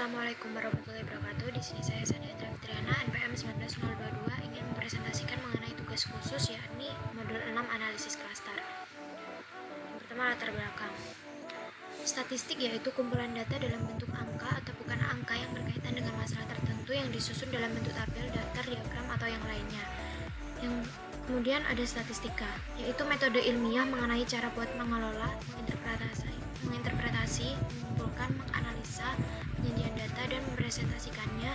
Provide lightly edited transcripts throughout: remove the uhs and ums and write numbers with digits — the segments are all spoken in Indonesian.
Assalamualaikum warahmatullahi wabarakatuh. Di sini saya Sania Fitriana, NPM 19022 ingin mempresentasikan mengenai tugas khusus yakni modul 6 analisis klaster. Yang pertama, latar belakang. Statistik yaitu kumpulan data dalam bentuk angka atau bukan angka yang berkaitan dengan masalah tertentu yang disusun dalam bentuk tabel, daftar, diagram atau yang lainnya. Yang kemudian ada statistika, yaitu metode ilmiah mengenai cara buat mengelola, menginterpretasi, mengumpulkan, menganalisa, penyajian data dan mempresentasikannya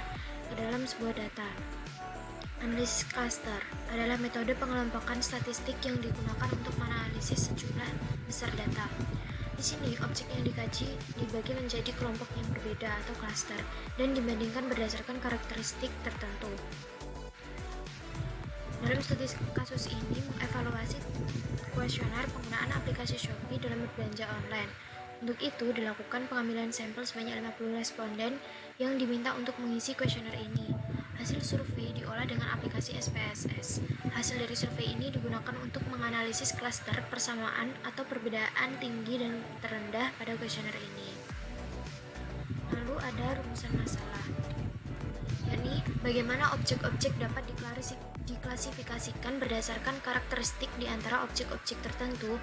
ke dalam sebuah data. Analisis cluster adalah metode pengelompokan statistik yang digunakan untuk menganalisis sejumlah besar data. Di sini, objek yang dikaji dibagi menjadi kelompok yang berbeda atau cluster dan dibandingkan berdasarkan karakteristik tertentu. Dalam studi kasus ini mengevaluasi kuesioner penggunaan aplikasi Shopee dalam berbelanja online. Untuk itu, dilakukan pengambilan sampel sebanyak 50 responden yang diminta untuk mengisi kuesioner ini. Hasil survei diolah dengan aplikasi SPSS. Hasil dari survei ini digunakan untuk menganalisis klaster persamaan atau perbedaan tinggi dan terendah pada kuesioner ini. Lalu ada rumusan masalah, yakni bagaimana objek-objek dapat diklasifikasikan berdasarkan karakteristik di antara objek-objek tertentu.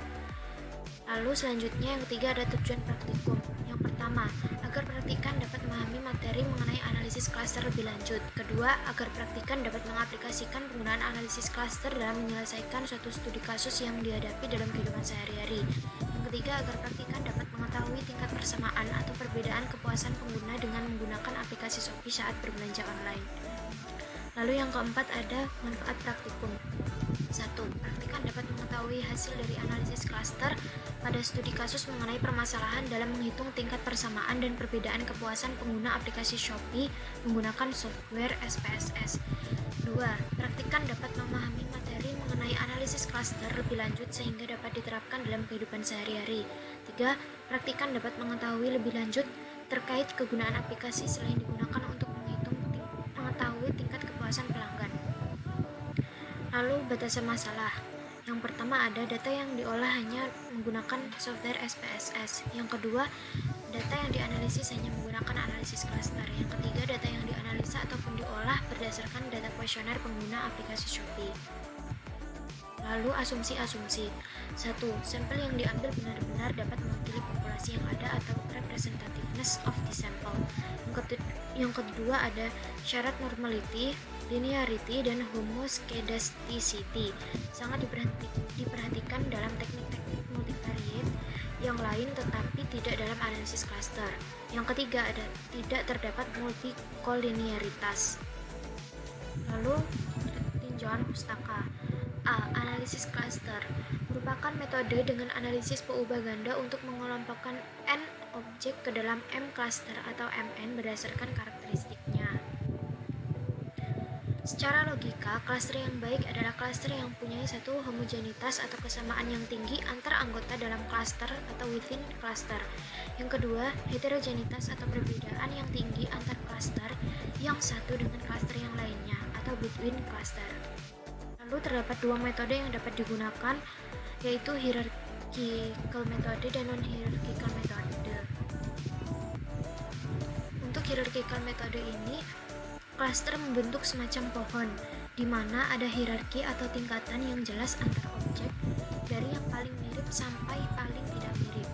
Lalu selanjutnya yang ketiga ada tujuan praktikum. Yang pertama, agar praktikan dapat memahami materi mengenai analisis klaster lebih lanjut. Kedua, agar praktikan dapat mengaplikasikan penggunaan analisis klaster dalam menyelesaikan suatu studi kasus yang dihadapi dalam kehidupan sehari-hari. Yang ketiga, agar praktikan dapat mengetahui tingkat persamaan atau perbedaan kepuasan pengguna dengan menggunakan aplikasi Shopee saat berbelanja online. Lalu yang keempat ada manfaat praktikum. 1. Praktikan dapat mengetahui hasil dari analisis klaster pada studi kasus mengenai permasalahan dalam menghitung tingkat persamaan dan perbedaan kepuasan pengguna aplikasi Shopee menggunakan software SPSS. 2. Praktikan dapat memahami materi mengenai analisis klaster lebih lanjut sehingga dapat diterapkan dalam kehidupan sehari-hari. 3. Praktikan dapat mengetahui lebih lanjut terkait kegunaan aplikasi selain digunakan untuk mengetahui tingkat kepuasan pelanggan. Lalu batasan masalah. Yang pertama ada data yang diolah hanya menggunakan software SPSS. Yang kedua, data yang dianalisis hanya menggunakan analisis klaster. Yang ketiga, data yang dianalisa ataupun diolah berdasarkan data kuesioner pengguna aplikasi Shopee. Lalu asumsi-asumsi. 1. Sampel yang diambil benar-benar dapat mewakili populasi yang ada atau representativeness of the sample. Yang kedua ada syarat normality, linearity, dan homoscedasticity. Sangat diperhatikan dalam teknik-teknik multivariate yang lain tetapi tidak dalam analisis cluster. Yang ketiga ada tidak terdapat multikolinearitas. Lalu tinjauan pustaka. A. Analisis cluster merupakan metode dengan analisis peubah ganda untuk mengelompokkan N objek ke dalam M cluster atau MN berdasarkan karakteristiknya. Secara logika, klaster yang baik adalah klaster yang mempunyai satu homogenitas atau kesamaan yang tinggi antar anggota dalam klaster atau within cluster. Yang kedua, heterogenitas atau perbedaan yang tinggi antar klaster yang satu dengan klaster yang lainnya atau between cluster. Lalu terdapat dua metode yang dapat digunakan, yaitu hierarchical metode dan non-hierarchical metode. Untuk hierarchical metode ini, klaster membentuk semacam pohon, di mana ada hierarki atau tingkatan yang jelas antar objek, dari yang paling mirip sampai paling tidak mirip.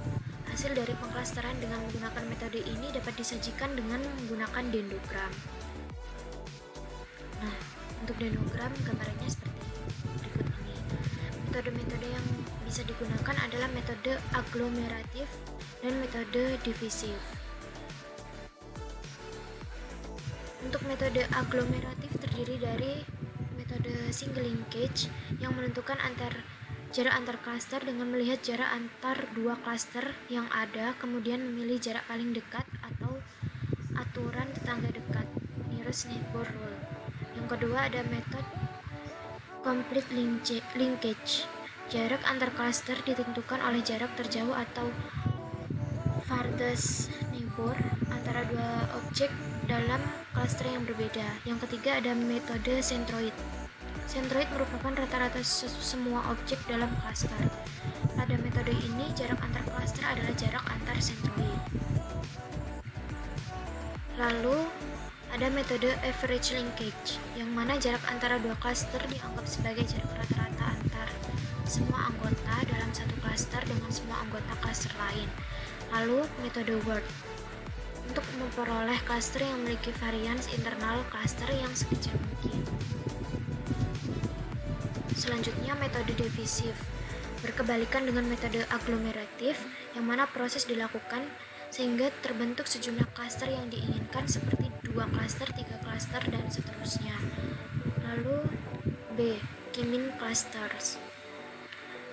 Hasil dari pengklasteran dengan menggunakan metode ini dapat disajikan dengan menggunakan dendrogram. Nah, untuk dendrogram gambarannya seperti berikut ini. Metode-metode yang bisa digunakan adalah metode aglomeratif dan metode divisif. Untuk metode aglomeratif terdiri dari metode single linkage yang menentukan jarak antar klaster dengan melihat jarak antar dua klaster yang ada, kemudian memilih jarak paling dekat atau aturan tetangga dekat, nearest neighbor rule. Yang kedua ada metode complete linkage. Jarak antar klaster ditentukan oleh jarak terjauh atau farthest neighbor antara dua objek dalam klaster yang berbeda. Yang ketiga ada metode centroid. Centroid merupakan rata-rata semua objek dalam klaster. Pada metode ini, jarak antar klaster adalah jarak antar centroid. Lalu ada metode average linkage, yang mana jarak antara dua klaster dianggap sebagai jarak rata-rata antar semua anggota dalam satu klaster dengan semua anggota klaster lain. Lalu metode word, untuk memperoleh klaster yang memiliki varians internal klaster yang sekecil mungkin. Selanjutnya metode divisif, berkebalikan dengan metode aglomeratif, yang mana proses dilakukan sehingga terbentuk sejumlah klaster yang diinginkan seperti 2 klaster, 3 klaster, dan seterusnya. Lalu B, K-mean clusters,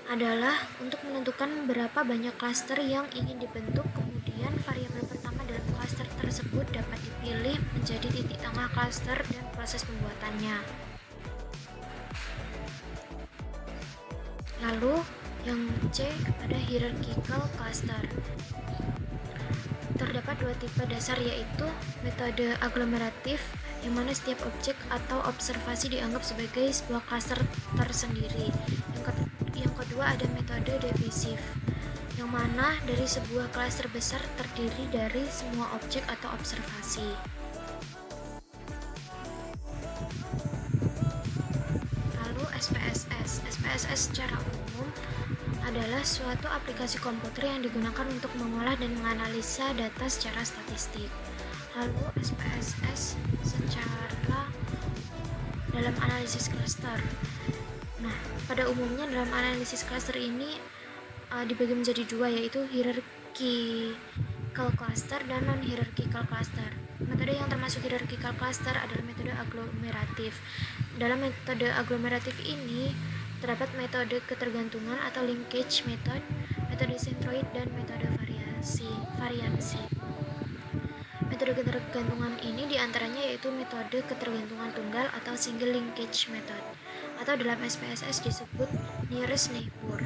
adalah untuk menentukan berapa banyak klaster yang ingin dibentuk, kemudian variabel pertama dalam klaster tersebut dapat dipilih menjadi titik tengah klaster dan proses pembuatannya. Lalu yang C ada hierarchical cluster. Terdapat 2 tipe dasar, yaitu metode aglomeratif, yang mana setiap objek atau observasi dianggap sebagai sebuah klaster tersendiri. Yang kedua ada metode divisif, yang mana dari sebuah klaster besar terdiri dari semua objek atau observasi. Lalu SPSS. SPSS secara umum adalah suatu aplikasi komputer yang digunakan untuk mengolah dan menganalisa data secara statistik. Lalu SPSS secara dalam analisis cluster. Nah, pada umumnya dalam analisis cluster ini dibagi menjadi 2, yaitu hierarchical cluster dan non-hierarchical cluster. Metode yang termasuk hierarchical cluster adalah metode aglomeratif. Dalam metode aglomeratif ini terdapat metode ketergantungan atau linkage method, metode centroid, dan metode variansi. Metode ketergantungan ini diantaranya yaitu metode ketergantungan tunggal atau single linkage method, atau dalam SPSS disebut nearest neighbor.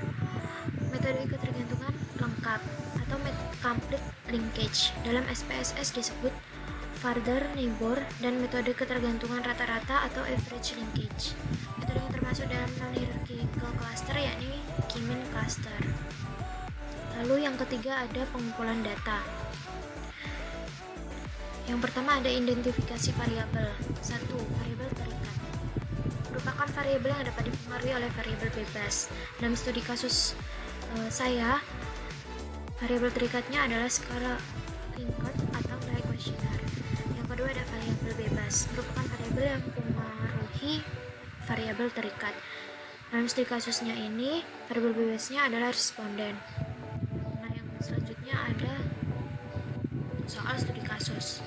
Metode ketergantungan lengkap atau complete linkage dalam SPSS disebut farther neighbor, dan metode ketergantungan rata-rata atau average linkage. Metode yang termasuk dalam non-hierarchical cluster yakni K-mean cluster. Lalu yang ketiga ada pengumpulan data. Yang pertama ada identifikasi variabel. 1. Variabel terikat merupakan variabel yang dapat dipengaruhi oleh variabel bebas. Dalam studi kasus saya, variabel terikatnya adalah skala Likert atau nilai kuesioner. Yang kedua ada variabel bebas, merupakan variabel yang mempengaruhi variabel terikat. Dalam studi kasusnya ini, variabel bebasnya adalah responden. Nah, yang selanjutnya ada soal studi kasus.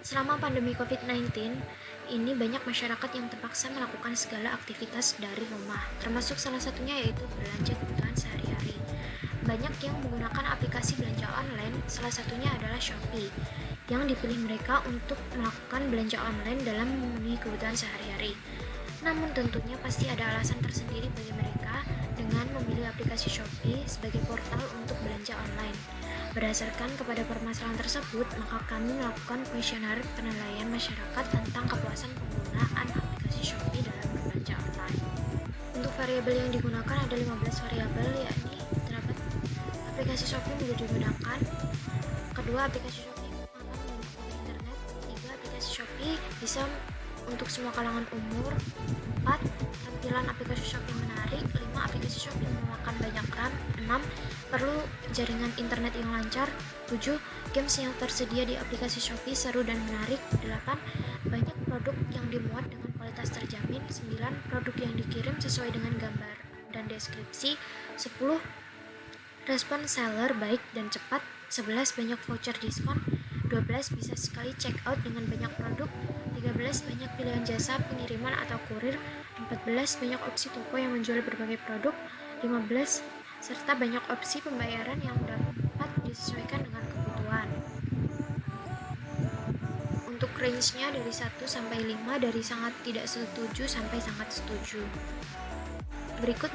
Selama pandemi COVID-19 ini, banyak masyarakat yang terpaksa melakukan segala aktivitas dari rumah, termasuk salah satunya yaitu belanja kebutuhan sehari-hari. Banyak yang menggunakan aplikasi belanja online, salah satunya adalah Shopee, yang dipilih mereka untuk melakukan belanja online dalam memenuhi kebutuhan sehari-hari. Namun tentunya pasti ada alasan tersendiri bagi mereka dengan memilih aplikasi Shopee sebagai portal untuk belanja online. Berdasarkan kepada permasalahan tersebut, maka kami melakukan kuesioner penilaian masyarakat tentang kepuasan penggunaan aplikasi Shopee dalam berbelanja online. Untuk variabel yang digunakan ada 15 variabel, yakni terdapat aplikasi Shopee mudah digunakan, kedua aplikasi Shopee aman menggunakan internet, 3 aplikasi Shopee bisa untuk semua kalangan umur, 4 tampilan aplikasi Shopee menarik, 5 aplikasi Shopee memakan banyak RAM, 6 perlu jaringan internet yang lancar, 7 games yang tersedia di aplikasi Shopee seru dan menarik, 8 banyak produk yang dimuat dengan kualitas terjamin, 9 produk yang dikirim sesuai dengan gambar dan deskripsi, 10 respon seller baik dan cepat, 11 banyak voucher diskon, 12 bisa sekali check out dengan banyak produk, 13 banyak pilihan jasa pengiriman atau kurir, 14 banyak opsi toko yang menjual berbagai produk, 15 serta banyak opsi pembayaran yang dapat disesuaikan dengan kebutuhan. Untuk range-nya dari 1 sampai 5, dari sangat tidak setuju sampai sangat setuju. Berikut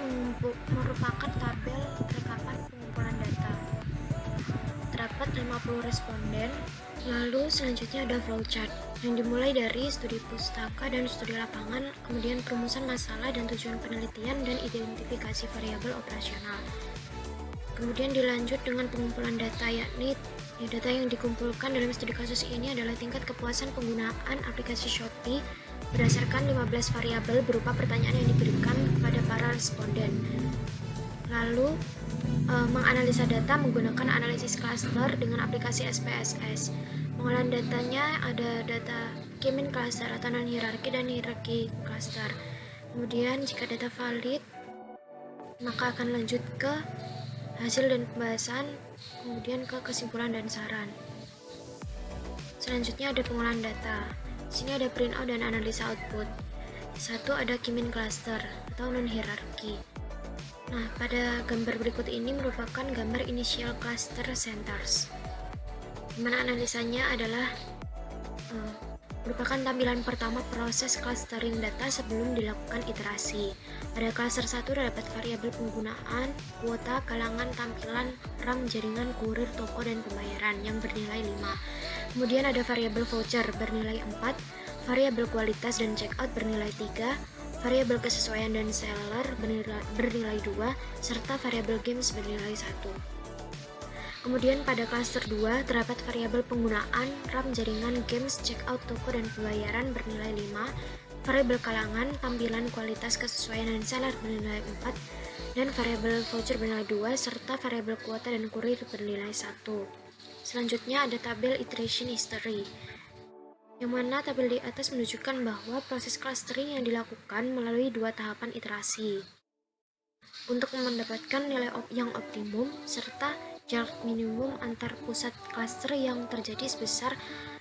merupakan tabel rekapan pengumpulan data. Terdapat 50 responden. Lalu selanjutnya ada flowchart yang dimulai dari studi pustaka dan studi lapangan, kemudian perumusan masalah dan tujuan penelitian, dan identifikasi variabel operasional. Kemudian dilanjut dengan pengumpulan data, yakni Ya, data yang dikumpulkan dalam studi kasus ini adalah tingkat kepuasan penggunaan aplikasi Shopee berdasarkan 15 variabel berupa pertanyaan yang diberikan kepada para responden. Lalu, menganalisa data menggunakan analisis cluster dengan aplikasi SPSS. Pengolahan datanya ada data K-mean cluster atau non-hierarki dan hierarki cluster. Kemudian, jika data valid, maka akan lanjut ke hasil dan pembahasan, kemudian ke kesimpulan dan saran. Selanjutnya ada pengolahan data. Di sini ada printout dan analisa output. Satu ada K-mean cluster atau non-hierarki. Nah, pada gambar berikut ini merupakan gambar initial cluster centers, di mana analisanya adalah merupakan tampilan pertama proses clustering data sebelum dilakukan iterasi. Pada cluster 1 terdapat variabel penggunaan, kuota, kalangan, tampilan, RAM, jaringan, kurir, toko, dan pembayaran yang bernilai 5. Kemudian ada variabel voucher bernilai 4, variabel kualitas dan checkout bernilai 3, variabel kesesuaian dan seller bernilai 2, serta variabel games bernilai 1. Kemudian pada cluster 2 terdapat variabel penggunaan, RAM, jaringan, games, checkout, toko, dan pembayaran bernilai 5, variabel kalangan, tampilan, kualitas, kesesuaian, dan seller bernilai 4, dan variabel voucher bernilai 2, serta variabel kuota dan kurir bernilai 1. Selanjutnya ada tabel iteration history, yang mana tabel di atas menunjukkan bahwa proses clustering yang dilakukan melalui 2 tahapan iterasi untuk mendapatkan nilai yang optimum serta jarak minimum antar pusat cluster yang terjadi sebesar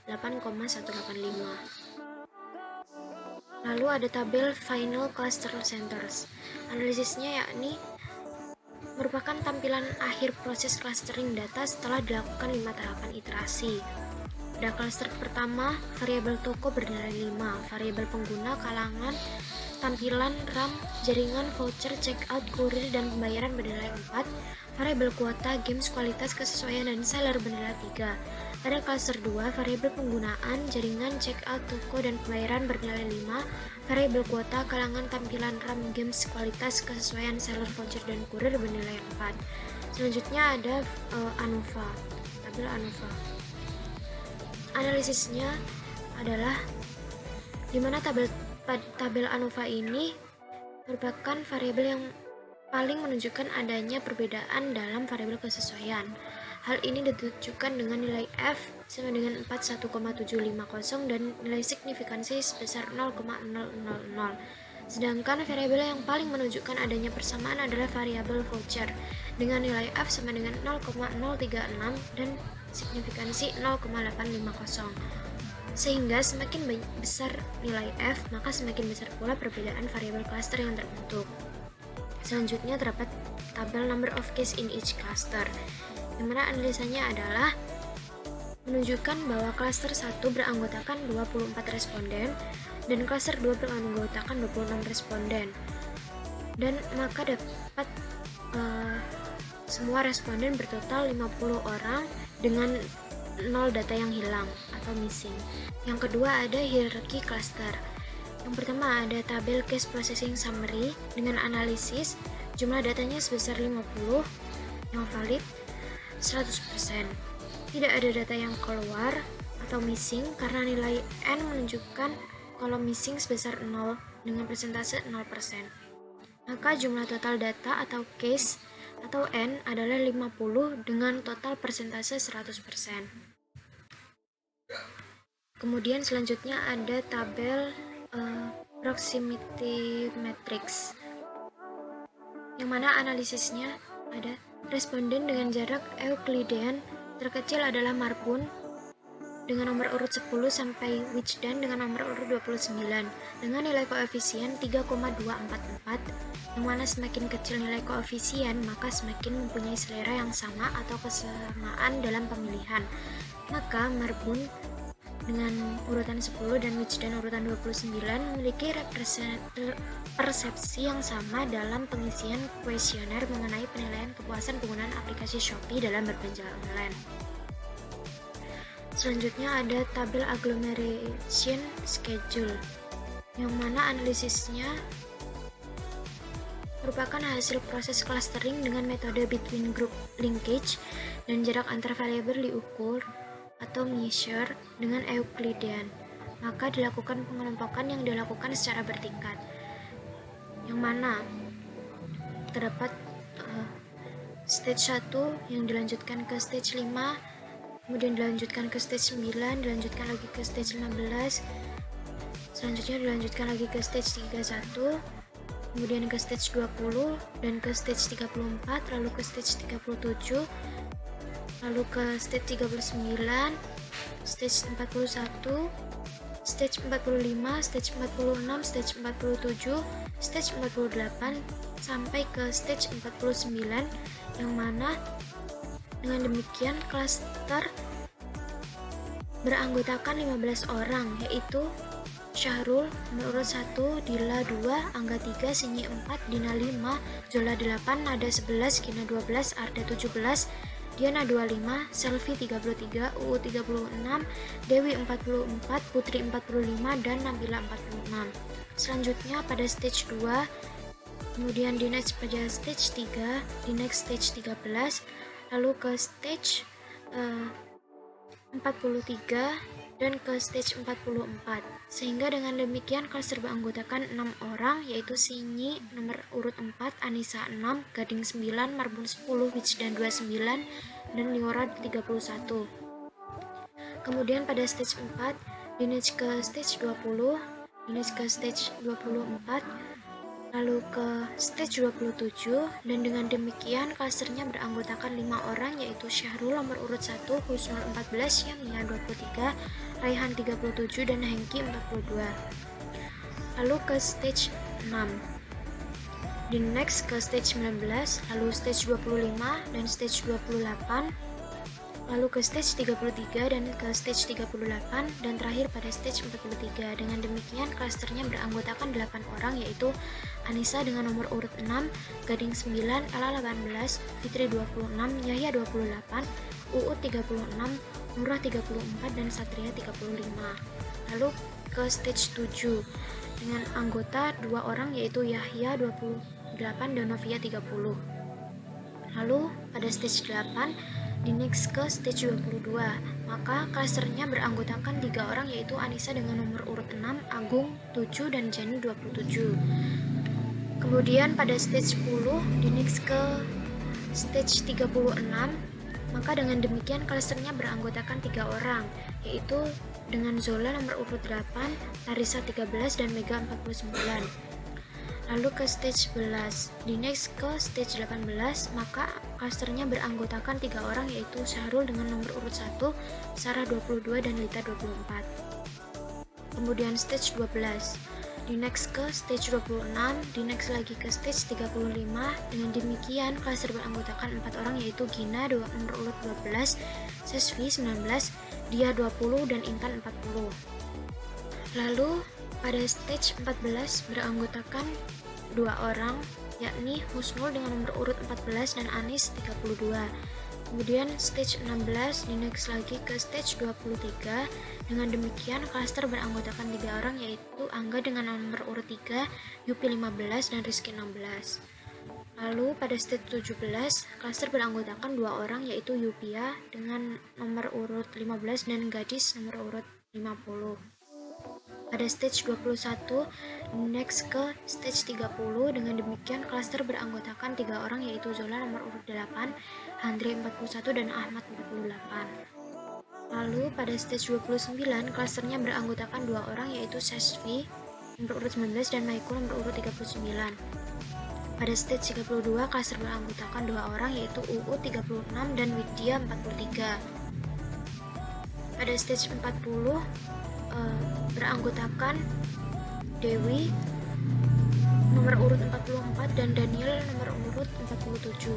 8,185. Lalu ada tabel final cluster centers. Analisisnya yakni merupakan tampilan akhir proses clustering data setelah dilakukan 5 tahapan iterasi. Pada cluster pertama, variabel toko bernilai 5, variabel pengguna, kalangan, tampilan, RAM, jaringan, voucher, checkout, kurir, dan pembayaran bernilai 4, variabel kuota, games, kualitas, kesesuaian, dan seller bernilai 3. Pada cluster 2, variabel penggunaan, jaringan, checkout, toko, dan pembayaran bernilai 5, variabel kuota, kalangan, tampilan, RAM, games, kualitas, kesesuaian, seller, voucher, dan kurir bernilai 4. Selanjutnya ada ANOVA, tabel ANOVA. Analisisnya adalah di mana tabel ANOVA ini merupakan variabel yang paling menunjukkan adanya perbedaan dalam variabel kesesuaian. Hal ini ditunjukkan dengan nilai F sama dengan 41,750 dan nilai signifikansi sebesar 0,000. Sedangkan variabel yang paling menunjukkan adanya persamaan adalah variabel voucher dengan nilai F sama dengan 0,036 dan signifikansi 0,850. Sehingga semakin besar nilai F, maka semakin besar pula perbedaan variabel cluster yang terbentuk. Selanjutnya terdapat tabel number of case in each cluster, yang mana analisanya adalah menunjukkan bahwa cluster 1 beranggotakan 24 responden dan cluster 2 beranggotakan 26 responden. Dan maka dapat semua responden bertotal 50 orang dengan 0 data yang hilang atau missing. Yang kedua ada hierarchy cluster. Yang pertama ada tabel case processing summary dengan analisis jumlah datanya sebesar 50 yang valid 100%. Tidak ada data yang keluar atau missing karena nilai N menunjukkan kalau missing sebesar 0 dengan persentase 0%. Maka jumlah total data atau case atau N adalah 50 dengan total persentase 100%. Kemudian selanjutnya ada tabel proximity matrix, yang mana analisisnya ada responden dengan jarak Euclidean terkecil adalah Marbun dengan nomor urut 10 sampai Wijdan dengan nomor urut 29 dengan nilai koefisien 3,244, yang mana semakin kecil nilai koefisien maka semakin mempunyai selera yang sama atau kesamaan dalam pemilihan. Maka Marbun dengan urutan 10 dan Wijdan urutan 29 memiliki persepsi yang sama dalam pengisian kuesioner mengenai penilaian kepuasan penggunaan aplikasi Shopee dalam berbelanja online. Selanjutnya ada tabel agglomeration schedule, yang mana analisisnya merupakan hasil proses clustering dengan metode between group linkage dan jarak antar variabel diukur atau measure dengan Euclidean. Maka dilakukan pengelompokan yang dilakukan secara bertingkat, yang mana terdapat stage 1 yang dilanjutkan ke stage 5, kemudian dilanjutkan ke stage 9, dilanjutkan lagi ke stage 15, selanjutnya dilanjutkan lagi ke stage 31, kemudian ke stage 20, dan ke stage 34, lalu ke stage 37, lalu ke stage 39, stage 41, stage 45, stage 46, stage 47, stage 48, sampai ke stage 49, yang mana dengan demikian klaster beranggotakan 15 orang, yaitu Syahrul nomor urut 1, Dila 2, Angga 3, Sinyi 4, Dina 5, Zola 8, Nada 11, Gina 12, Arda 17, Diana 25, Selvi 33, UU 36, Dewi 44, Putri 45, dan Nabila 46. Selanjutnya pada stage 2, kemudian di next pada stage 3, di next stage 13, lalu ke stage 43, dan ke stage 44. Sehingga dengan demikian klaster beranggotakan 6 orang, yaitu Sinyi nomor urut 4, Anissa 6, Gading 9, Marbun 10, Wijdan 29, dan Liora 31. Kemudian pada stage 4, di next ke stage 20, di next ke stage 24, lalu ke stage 27, dan dengan demikian klasternya beranggotakan 5 orang, yaitu Syahrul nomor urut 1, Husnul 14, Yamia 23, Raihan 37, dan Hengki 42. Lalu ke stage 6, di next ke stage 19, lalu stage 25 dan stage 28, lalu ke stage 33 dan ke stage 38, dan terakhir pada stage 43. Dengan demikian klasternya beranggotakan 8 orang, yaitu Anissa dengan nomor urut 6, Gading 9, Ella 18, Fitri 26, Yahya 28, UU 36, Nurah 34, dan Satria 35. Lalu ke stage 7 dengan anggota 2 orang, yaitu Yahya 28 dan Novia 30. Lalu pada stage 8 di next ke stage 22, maka klasternya beranggotakan 3 orang, yaitu Anissa dengan nomor urut 6, Agung 7, dan Jenny 27. Kemudian pada stage 10 di next ke stage 36, maka dengan demikian klasternya beranggotakan 3 orang, yaitu dengan Zola nomor urut 8, Larissa 13, dan Mega 49. Lalu ke stage 11, di next ke stage 18, maka klasternya beranggotakan 3 orang, yaitu Syahrul dengan nomor urut 1, Sarah 22, dan Lita 24. Kemudian stage 12, di next ke stage 26, di next lagi ke stage 35. Dengan demikian klaster beranggotakan 4 orang, yaitu Gina nomor urut 12, Sesvi 19, Dia 20, dan Intan 40. Lalu pada stage 14 beranggotakan 2 orang, yakni Husnul dengan nomor urut 14 dan Anis 32. Kemudian stage 16 di next lagi ke stage 23. Dengan demikian klaster beranggotakan 3 orang, yaitu Angga dengan nomor urut 3, Yupi 15, dan Rizky 16. Lalu pada stage 17 klaster beranggotakan 2 orang, yaitu Yupia dengan nomor urut 15 dan Gadis nomor urut 50. Pada stage 21 next ke stage 30. Dengan demikian klaster beranggotakan 3 orang, yaitu Zola nomor urut 8, Andre 41, dan Ahmad 48. Lalu pada stage 29 klasternya beranggotakan 2 orang, yaitu Sesvi nomor urut 19 dan Maiko nomor urut 39. Pada stage 32 klaster beranggotakan 2 orang, yaitu UU 36 dan Widya 43. Pada stage 40 beranggotakan Dewi nomor urut 44 dan Daniel nomor urut 47.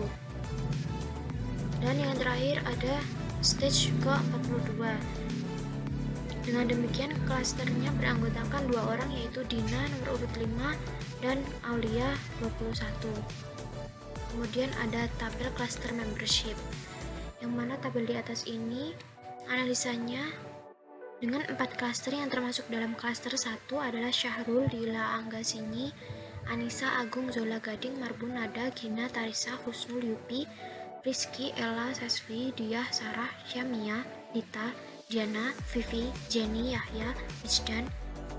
Dan yang terakhir ada stage ke-42. Dengan demikian klasternya beranggotakan 2 orang, yaitu Dina nomor urut 5 dan Aulia 21. Kemudian ada tabel cluster membership, yang mana tabel di atas ini analisanya dengan 4 klaster yang termasuk dalam klaster 1 adalah Syahrul, Dila, Angga, Sinyi, Anissa, Agung, Zola, Gading, Marbun, Nada, Gina, Tarisa, Husnul, Yupi, Rizky, Ella, Sesvi, Diah, Sarah, Syamia, Dita, Diana, Vivi, Jenny, Yahya, Wijdan,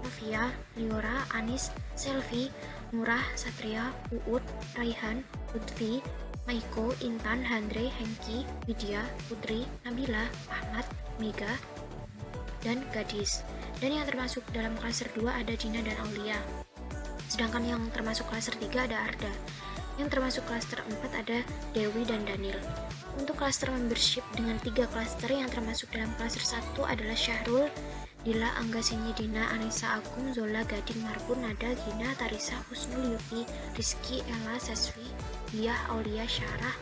Novia, Liora, Anis, Selvi, Nurah, Satria, Uut, Raihan, Lutfi, Maiko, Intan, Handre, Hengki, Widya, Putri, Nabila, Ahmad, Mega, dan Gadis. Dan yang termasuk dalam klaster 2 ada Dina dan Aulia. Sedangkan yang termasuk klaster 3 ada Arda. Yang termasuk klaster 4 ada Dewi dan Daniel. Untuk klaster membership dengan 3 klaster yang termasuk dalam klaster 1 adalah Syahrul, Dila, Angga, Sinyi, Dina, Anissa, Agung, Zola, Gading, Marbun, Nada, Gina, Tarisa, Husnul, Yuki, Rizky, Ella, Sesvi, Diah, Aulia, Syarah,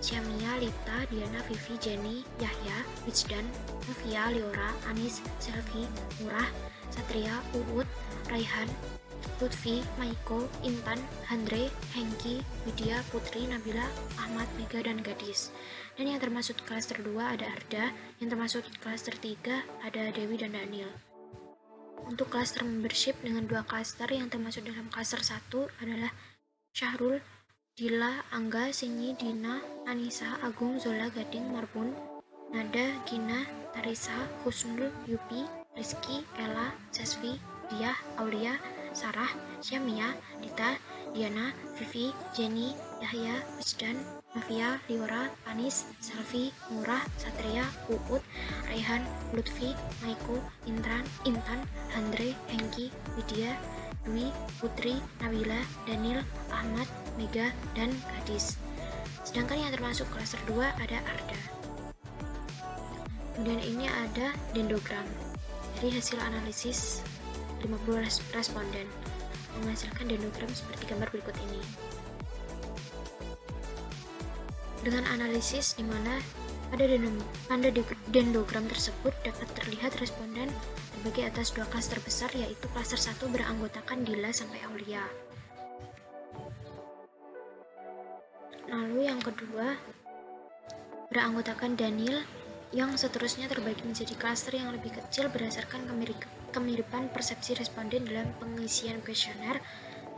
Syamia, Lita, Diana, Vivi, Jenny, Yahya, Wijdan, Novia, Liora, Anis, Selvi, Murah, Satria, Uut, Raihan, Lutfi, Maiko, Intan, Handre, Hengki, Widya, Putri, Nabila, Ahmad, Mega, dan Gadis. Dan yang termasuk klaster 2 ada Arda, yang termasuk klaster 3 ada Dewi dan Daniel. Untuk klaster membership dengan 2 klaster yang termasuk dalam klaster 1 adalah Syahrul, Dila, Angga, Sinyi, Dina, Anissa, Agung, Zola, Gading, Marbun, Nada, Gina, Tarisa, Husnul, Yupi, Rizky, Ella, Sesvi, Diah, Aulia, Sarah, Syamia, Dita, Diana, Vivi, Jenny, Yahya, Wijdan, Novia, Liora, Anis, Selvi, Murah, Satria, Uut, Raihan, Lutfi, Maiko, Intan, Handre, Hengki, Widya, Dwi, Putri, Nabila, Daniel, Ahmad, Mega, dan Gadis. Sedangkan yang termasuk klaster 2 ada Arda. Kemudian ini ada dendrogram. Dari hasil analisis 50 responden menghasilkan dendrogram seperti gambar berikut ini. Dengan analisis di mana pada dendrogram tersebut dapat terlihat responden terbagi atas 2 klaster besar, yaitu klaster 1 beranggotakan Dila sampai Aulia. Lalu yang kedua beranggotakan Daniel, yang seterusnya terbagi menjadi klaster yang lebih kecil berdasarkan kemiripan persepsi responden dalam pengisian kuesioner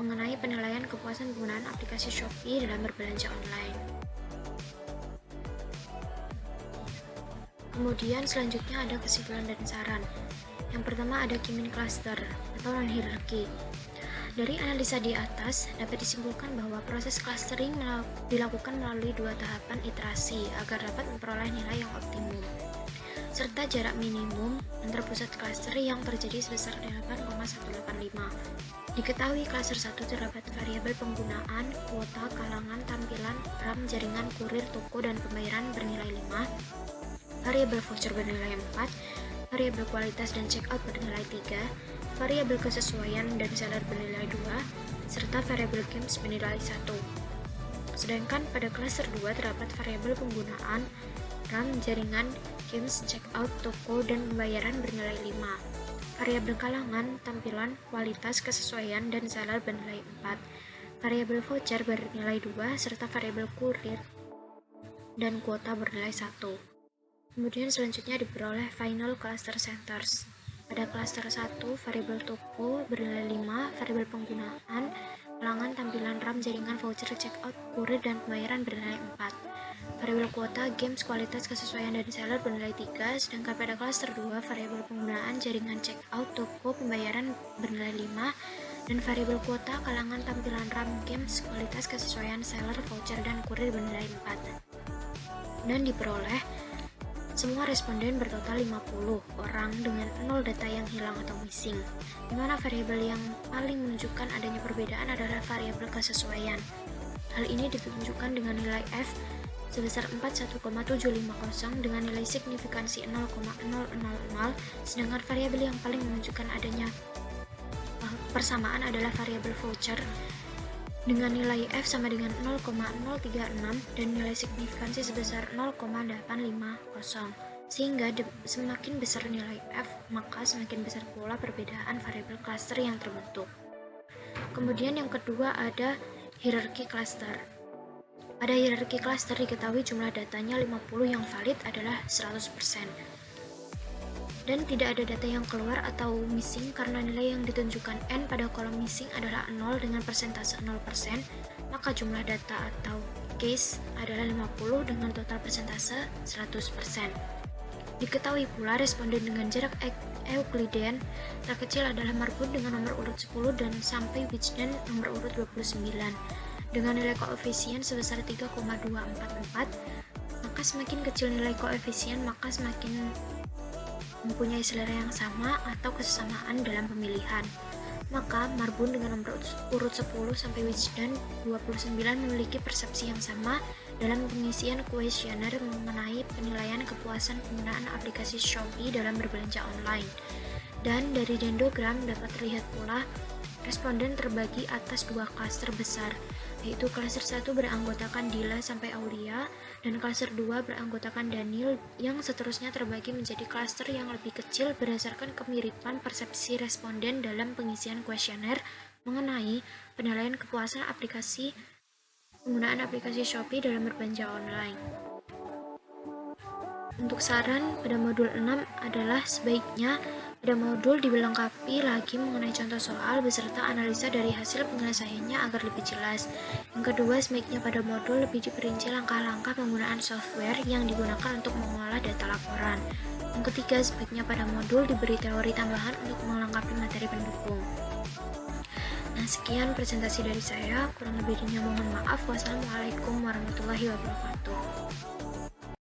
mengenai penilaian kepuasan penggunaan aplikasi Shopee dalam berbelanja online. Kemudian selanjutnya ada kesimpulan dan saran. Yang pertama ada Kimin cluster atau non-hierarki. Dari analisa di atas, dapat disimpulkan bahwa proses clustering dilakukan melalui 2 tahapan iterasi agar dapat memperoleh nilai yang optimum, serta jarak minimum antar pusat cluster yang terjadi sebesar 8,185. Diketahui cluster 1 terdapat variabel penggunaan, kuota, kalangan, tampilan, RAM, jaringan, kurir, toko, dan pembayaran bernilai 5, variabel voucher bernilai 4, variabel kualitas dan checkout bernilai 3, variabel kesesuaian dan seller bernilai 2, serta variabel games bernilai 1. Sedangkan pada klaster 2 terdapat variabel penggunaan, RAM, jaringan, games, checkout, toko, dan pembayaran bernilai 5, variabel kalangan, tampilan, kualitas, kesesuaian, dan seller bernilai 4, variabel voucher bernilai 2, serta variabel kurir dan kuota bernilai 1. Kemudian selanjutnya diperoleh final cluster centers. Pada klaster 1, variabel toko bernilai 5, variabel penggunaan, kalangan, tampilan, RAM, jaringan, voucher, checkout, kurir, dan pembayaran bernilai 4. Variabel kuota, games, kualitas, kesesuaian, dan seller bernilai 3, sedangkan pada klaster 2, variabel penggunaan, jaringan, checkout, toko, pembayaran bernilai 5, dan variabel kuota, kalangan, tampilan, RAM, games, kualitas, kesesuaian, seller, voucher, dan kurir bernilai 4. Dan diperoleh semua responden bertotal 50 orang dengan 0 data yang hilang atau missing, di mana variabel yang paling menunjukkan adanya perbedaan adalah variabel kesesuaian. Hal ini ditunjukkan dengan nilai F sebesar 41,750 dengan nilai signifikansi 0,000, sedangkan variabel yang paling menunjukkan adanya persamaan adalah variabel voucher dengan nilai F sama dengan 0,036 dan nilai signifikansi sebesar 0,850. Sehingga semakin besar nilai F, maka semakin besar pula perbedaan variabel cluster yang terbentuk. Kemudian yang kedua ada hierarki cluster. Pada hierarki cluster diketahui jumlah datanya 50 yang valid adalah 100%. Dan tidak ada data yang keluar atau missing karena nilai yang ditunjukkan N pada kolom missing adalah 0 dengan persentase 0%, maka jumlah data atau case adalah 50 dengan total persentase 100%. Diketahui pula responden dengan jarak Euclidean terkecil adalah Marbun dengan nomor urut 10 dan sampai Wigden nomor urut 29 dengan nilai koefisien sebesar 3,244. Maka semakin kecil nilai koefisien, maka semakin mempunyai selera yang sama atau kesamaan dalam pemilihan. Maka Marbun dengan nomor urut 10 sampai Wigden 29 memiliki persepsi yang sama dalam pengisian kuesioner mengenai penilaian kepuasan penggunaan aplikasi Shopee dalam berbelanja online. Dan dari dendrogram dapat terlihat pula responden terbagi atas dua klaster besar, yaitu klaster 1 beranggotakan Dila sampai Aulia dan klaster 2 beranggotakan Daniel, yang seterusnya terbagi menjadi klaster yang lebih kecil berdasarkan kemiripan persepsi responden dalam pengisian kuesioner mengenai penilaian kepuasan penggunaan aplikasi Shopee dalam berbelanja online. Untuk saran pada modul 6 adalah sebaiknya pada modul dilengkapi lagi mengenai contoh soal beserta analisa dari hasil penyelesaiannya agar lebih jelas. Yang kedua, sebaiknya pada modul lebih diperinci langkah-langkah penggunaan software yang digunakan untuk mengolah data laporan. Yang ketiga, sebaiknya pada modul diberi teori tambahan untuk melengkapi materi pendukung. Nah, sekian presentasi dari saya. Kurang lebihnya mohon maaf. Wassalamualaikum warahmatullahi wabarakatuh.